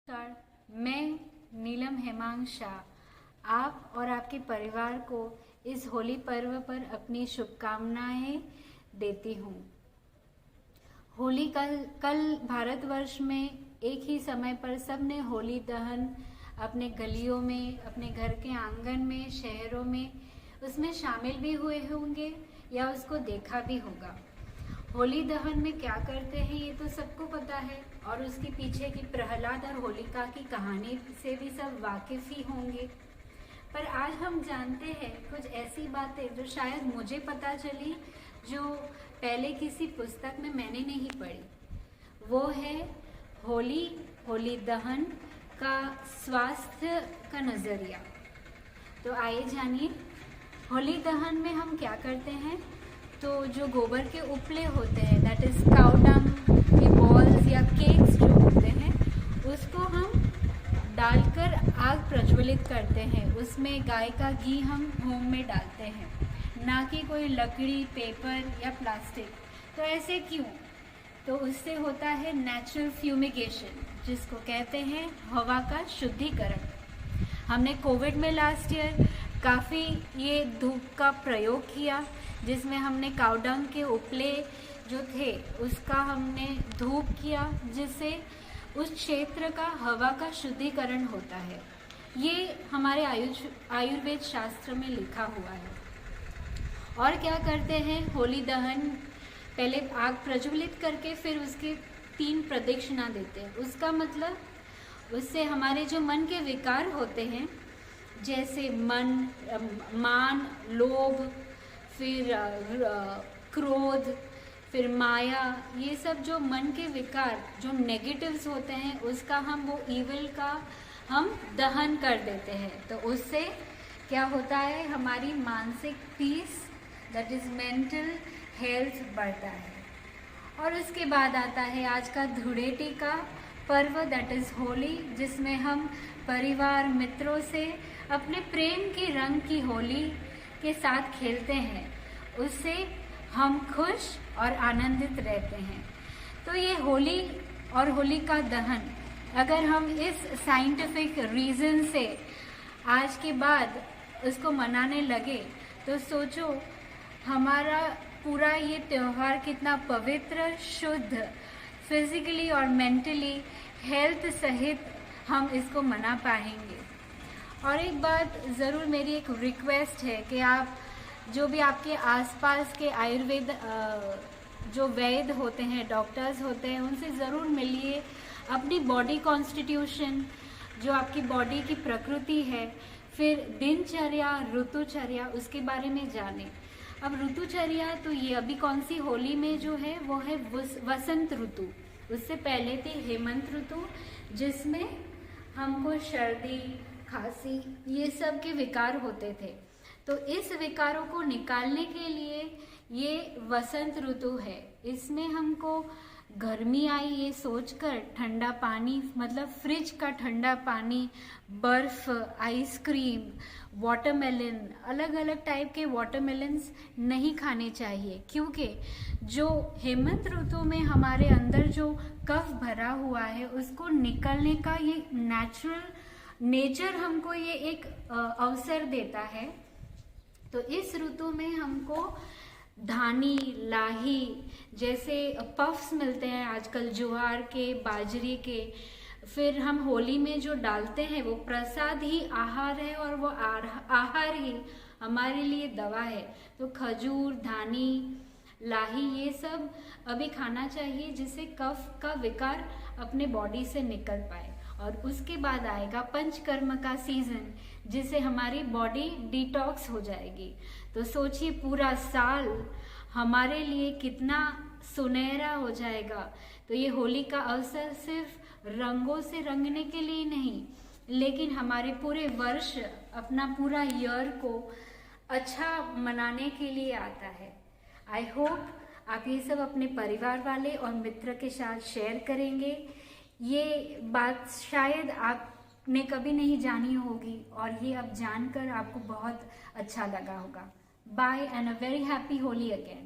नमस्कार, मैं नीलम हेमांग शाह आप और आपके परिवार को इस होली पर्व पर अपनी शुभकामनाएं देती हूँ। होली कल भारतवर्ष में एक ही समय पर सबने होली दहन अपने गलियों में, अपने घर के आंगन में, शहरों में उसमें शामिल भी हुए होंगे या उसको देखा भी होगा। होली दहन में क्या करते हैं ये तो सबको पता है और उसके पीछे की प्रहलाद और होलिका की कहानी से भी सब वाकिफ ही होंगे। पर आज हम जानते हैं कुछ ऐसी बातें जो शायद मुझे पता चली, जो पहले किसी पुस्तक में मैंने नहीं पढ़ी। वो है होली दहन का स्वास्थ्य का नज़रिया। तो आइए जानिए, होली दहन में हम क्या करते हैं। तो जो गोबर के उपले होते हैं, दैट इज काउ डंग के बॉल्स या केक्स जो होते हैं, उसको हम डालकर आग प्रज्वलित करते हैं। उसमें गाय का घी हम होम में डालते हैं, ना कि कोई लकड़ी, पेपर या प्लास्टिक। तो ऐसे क्यों? तो उससे होता है नेचुरल फ्यूमिगेशन, जिसको कहते हैं हवा का शुद्धिकरण। हमने कोविड में लास्ट ईयर काफ़ी ये धूप का प्रयोग किया, जिसमें हमने काउडंग के उपले जो थे उसका हमने धूप किया, जिससे उस क्षेत्र का हवा का शुद्धिकरण होता है। ये हमारे आयुर्वेद शास्त्र में लिखा हुआ है। और क्या करते हैं होली दहन, पहले आग प्रज्वलित करके फिर उसके 3 प्रदक्षिणा देते हैं। उसका मतलब उससे हमारे जो मन के विकार होते हैं, जैसे मान, लोभ, फिर क्रोध, फिर माया, ये सब जो मन के विकार जो नेगेटिव्स होते हैं, उसका हम वो ईविल का हम दहन कर देते हैं। तो उससे क्या होता है, हमारी मानसिक peace, that is mental health बढ़ता है। और उसके बाद आता है आज का धुड़ेटी का पर्व, दैट इज होली, जिसमें हम परिवार मित्रों से अपने प्रेम की रंग की होली के साथ खेलते हैं। उससे हम खुश और आनंदित रहते हैं। तो ये होली और होली का दहन, अगर हम इस साइंटिफिक रीज़न से आज के बाद उसको मनाने लगे, तो सोचो हमारा पूरा ये त्यौहार कितना पवित्र, शुद्ध, फिजिकली और मेंटली हेल्थ सहित हम इसको मना पाएंगे। और एक बात ज़रूर, मेरी एक रिक्वेस्ट है कि आप जो भी आपके आसपास के आयुर्वेद जो वैद्य होते हैं, डॉक्टर्स होते हैं, उनसे ज़रूर मिलिए। अपनी बॉडी कॉन्स्टिट्यूशन, जो आपकी बॉडी की प्रकृति है, फिर दिनचर्या, ऋतुचर्या, उसके बारे में जानें। अब ऋतुचर्या तो ये अभी कौन सी होली में जो है वो है वसंत ऋतु। उससे पहले थी हेमंत ऋतु, जिसमें हमको सर्दी, खांसी, ये सब के विकार होते थे। तो इस विकारों को निकालने के लिए ये वसंत ऋतु है। इसमें हमको गर्मी आई ये सोचकर ठंडा पानी, मतलब फ्रिज का ठंडा पानी, बर्फ, आइसक्रीम, वाटरमेलन, अलग अलग टाइप के वाटरमेलन्स नहीं खाने चाहिए, क्योंकि जो हेमंत ऋतु में हमारे अंदर जो कफ भरा हुआ है उसको निकलने का ये नेचर हमको ये एक अवसर देता है। तो इस ऋतु में हमको धानी, लाही जैसे पफ्स मिलते हैं आजकल, ज्वार के, बाजरे के। फिर हम होली में जो डालते हैं वो प्रसाद ही आहार है, और वो आहार ही हमारे लिए दवा है। तो खजूर, धानी, लाही, ये सब अभी खाना चाहिए, जिससे कफ का विकार अपने बॉडी से निकल पाए। और उसके बाद आएगा पंचकर्म का सीजन, जिससे हमारी बॉडी डिटॉक्स हो जाएगी। तो सोचिए पूरा साल हमारे लिए कितना सुनहरा हो जाएगा। तो ये होली का अवसर सिर्फ रंगों से रंगने के लिए नहीं, लेकिन हमारे पूरे वर्ष, अपना पूरा ईयर को अच्छा मनाने के लिए आता है। आई होप आप ये सब अपने परिवार वाले और मित्र के साथ शेयर करेंगे। ये बात शायद आपने कभी नहीं जानी होगी, और ये अब जानकर आपको बहुत अच्छा लगा होगा। Bye and a very happy Holi again.